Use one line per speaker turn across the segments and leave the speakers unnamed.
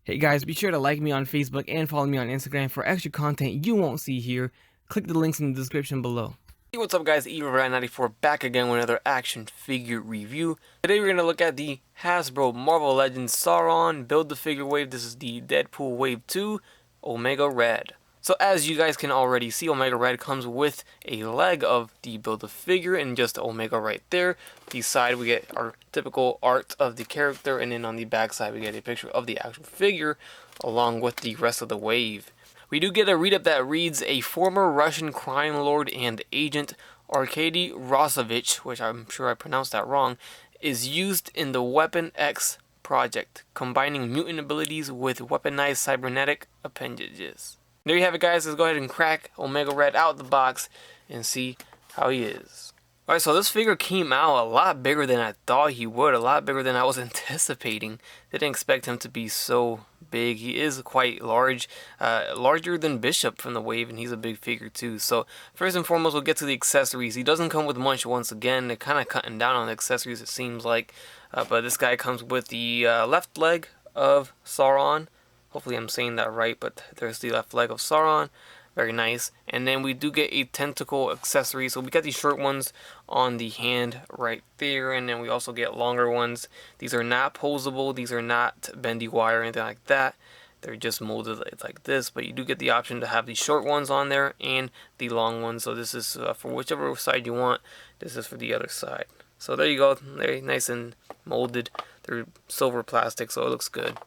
Hey guys, be sure to like me on Facebook and follow me on Instagram for extra content you won't see here. Click the links in the description below.
Hey, what's up guys, EVRat94 back again with another action figure review. Today we're going to look at the Hasbro Marvel Legends Sauron Build-A-Figure Wave. This is the Deadpool Wave 2 Omega Red. So as you guys can already see, Omega Red comes with a leg of the Build-A-Figure and just Omega right there. The side we get our typical art of the character, and then on the back side we get a picture of the actual figure along with the rest of the wave. We do get a read-up that reads, a former Russian crime lord and agent, Arkady Rosovich, which I'm sure I pronounced that wrong, is used in the Weapon X project, combining mutant abilities with weaponized cybernetic appendages. There you have it guys, let's go ahead and crack Omega Red out of the box and see how he is. Alright, so this figure came out a lot bigger than I thought he would, a lot bigger than I was anticipating. Didn't expect him to be so big. He is quite large, larger than Bishop from the wave, and he's a big figure too. So first and foremost, we'll get to the accessories. He doesn't come with much once again. They're kind of cutting down on the accessories, it seems like. But this guy comes with the left leg of Sauron. Hopefully I'm saying that right, but there's the left leg of Sauron. Very nice. And then we do get a tentacle accessory. So we got these short ones on the hand right there. And then we also get longer ones. These are not posable. These are not bendy wire or anything like that. They're just molded like this. But you do get the option to have the short ones on there and the long ones. So this is for whichever side you want. This is for the other side. So there you go. Very nice and molded. They're silver plastic, so it looks good.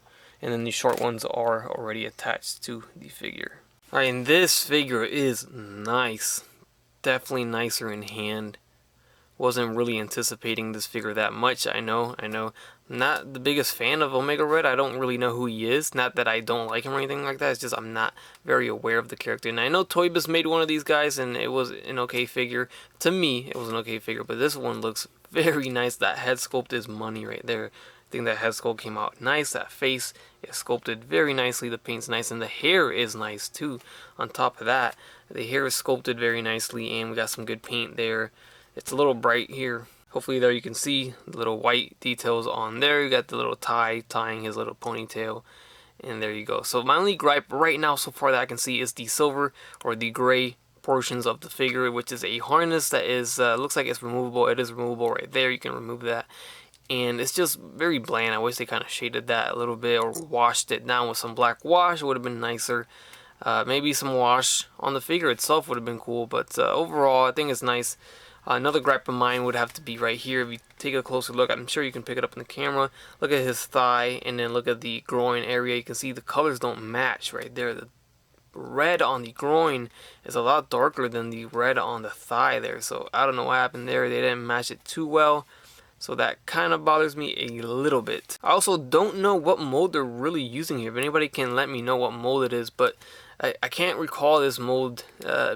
And then the short ones are already attached to the figure. Alright, and this figure is nice. Definitely nicer in hand. Wasn't really anticipating this figure that much, I know. Not the biggest fan of Omega Red. I don't really know who he is. Not that I don't like him or anything like that. It's just I'm not very aware of the character. And I know Toy Biz made one of these guys and it was an okay figure. To me, it was an okay figure. But this one looks very nice. That head sculpt is money right there. I think that head sculpt came out nice. That face is sculpted very nicely. The paint's nice, and the hair is nice too. On top of that, the hair is sculpted very nicely, and we got some good paint there. It's a little bright here. Hopefully there you can see the little white details on there. You got the little tie tying his little ponytail, and there you go. So my only gripe right now so far that I can see is the silver or the gray portions of the figure, which is a harness that is looks like it's removable. It is removable right there. You can remove that. And it's just very bland. I wish they kind of shaded that a little bit or washed it down with some black wash. It would have been nicer. Maybe some wash on the figure itself would have been cool. But overall, I think it's nice. Another gripe of mine would have to be right here. If you take a closer look, I'm sure you can pick it up in the camera. Look at his thigh and then look at the groin area. You can see the colors don't match right there. The red on the groin is a lot darker than the red on the thigh there. So I don't know what happened there. They didn't match it too well. So that kind of bothers me a little bit. I also don't know what mold they're really using here. If anybody can let me know what mold it is, but I can't recall this mold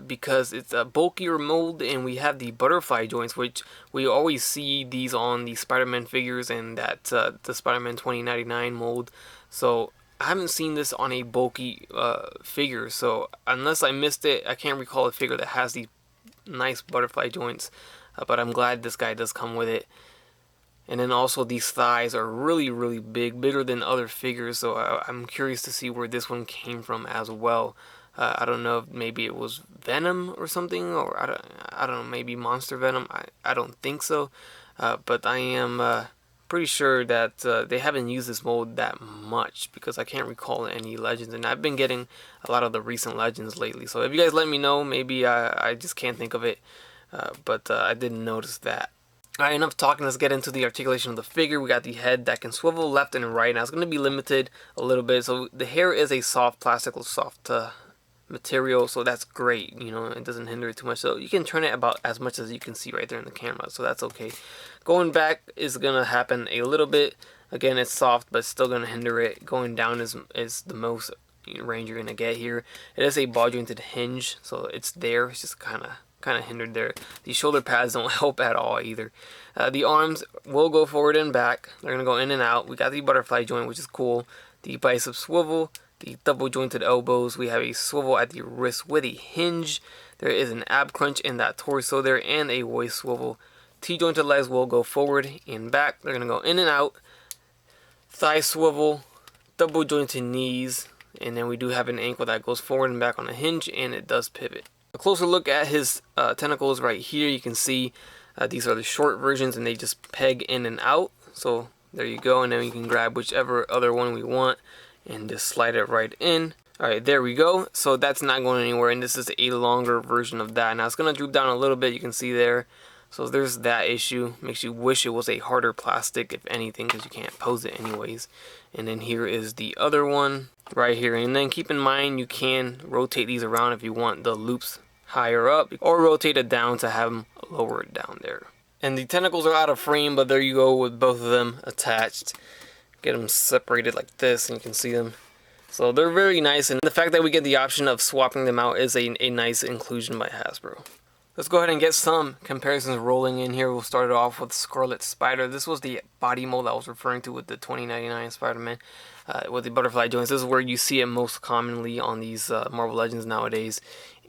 because it's a bulkier mold, and we have the butterfly joints, which we always see these on the Spider-Man figures and that the Spider-Man 2099 mold. So I haven't seen this on a bulky figure. So unless I missed it, I can't recall a figure that has these nice butterfly joints. But I'm glad this guy does come with it. And then also these thighs are really, really big, bigger than other figures. So I'm curious to see where this one came from as well. I don't know if maybe it was Venom or something, or I don't know, maybe Monster Venom. I don't think so. But I am pretty sure that they haven't used this mold that much because I can't recall any Legends. And I've been getting a lot of the recent Legends lately. So if you guys let me know, maybe I just can't think of it. But I didn't notice that. Alright, enough talking, let's get into the articulation of the figure. We got the head that can swivel left and right. Now it's going to be limited a little bit. So the hair is a soft plastic, soft material, so that's great. You know, it doesn't hinder it too much. So you can turn it about as much as you can see right there in the camera. So that's okay. Going back is going to happen a little bit. Again, it's soft, but it's still going to hinder it. Going down is the most range you're going to get here. It is a ball jointed hinge, so it's there. It's just kind of hindered there. The shoulder pads don't help at all either. The arms will go forward and back. They're going to go in and out. We got the butterfly joint, which is cool. The bicep swivel. The double jointed elbows. We have a swivel at the wrist with a hinge. There is an ab crunch in that torso there and a waist swivel. T-jointed legs will go forward and back. They're going to go in and out. Thigh swivel. double jointed knees, and then we do have an ankle that goes forward and back on a hinge, and it does pivot. A closer look at his tentacles right here, you can see these are the short versions and they just peg in and out. So there you go, and then we can grab whichever other one we want and just slide it right in. Alright, there we go. So that's not going anywhere, and this is a longer version of that. Now it's going to droop down a little bit, you can see there. So there's that issue. Makes you wish it was a harder plastic, if anything, because you can't pose it anyways. And then here is the other one right here. And then keep in mind, you can rotate these around if you want the loops higher up, or rotate it down to have them lower down there. And the tentacles are out of frame, but there you go with both of them attached. Get them separated like this, and you can see them. So they're very nice, and the fact that we get the option of swapping them out is a nice inclusion by Hasbro. Let's go ahead and get some comparisons rolling in here. We'll start it off with Scarlet Spider. This was the body mold I was referring to with the 2099 Spider-Man with the butterfly joints. This is where you see it most commonly on these Marvel Legends nowadays.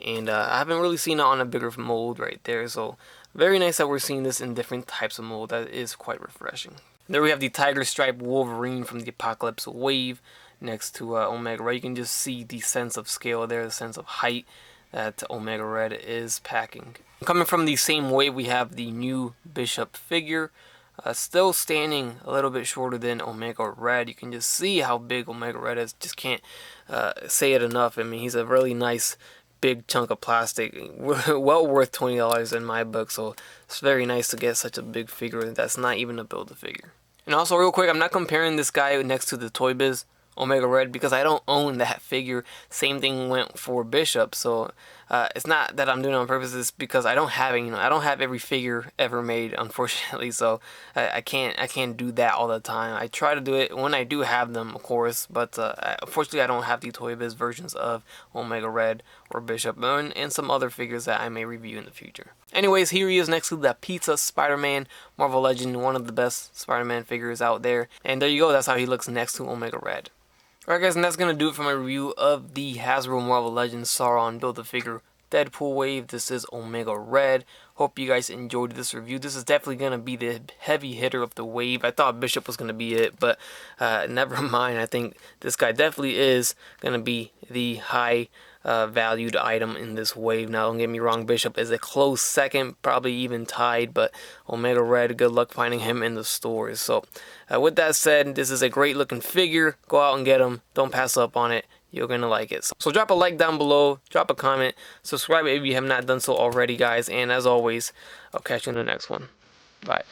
And I haven't really seen it on a bigger mold right there. So very nice that we're seeing this in different types of mold. That is quite refreshing. There we have the Tiger Stripe Wolverine from the Apocalypse Wave next to Omega Red. You can just see the sense of scale there, the sense of height that Omega Red is packing. Coming from the same wave, we have the new Bishop figure, still standing a little bit shorter than Omega Red. You can just see how big Omega Red is. Just can't say it enough. I mean, he's a really nice big chunk of plastic, well worth $20 in my book. So it's very nice to get such a big figure that's not even a Build-A-Figure. And also, real quick, I'm not comparing this guy next to the Toy Biz Omega Red because I don't own that figure. Same thing went for Bishop, so it's not that I'm doing it on purpose. It's because I don't have it. I don't have every figure ever made, unfortunately. So I can't do that all the time. I try to do it when I do have them, of course, but unfortunately I don't have the Toy Biz versions of Omega Red or Bishop and some other figures that I may review in the future. Anyways, here he is next to the Pizza Spider-Man Marvel Legend, one of the best Spider-Man figures out there. And there you go. That's how he looks next to Omega Red. Alright guys, and that's going to do it for my review of the Hasbro Marvel Legends Sauron Build-A-Figure Deadpool wave. This is Omega Red. Hope you guys enjoyed this review. This is definitely going to be the heavy hitter of the wave. I thought Bishop was going to be it, but never mind. I think this guy definitely is going to be the high valued item in this wave. Now, don't get me wrong, Bishop is a close second, probably even tied, but Omega Red, good luck finding him in the stores. So, with that said, this is a great looking figure. Go out and get him. Don't pass up on it. You're going to like it. So drop a like down below, drop a comment, subscribe if you have not done so already, guys, and as always, I'll catch you in the next one. Bye.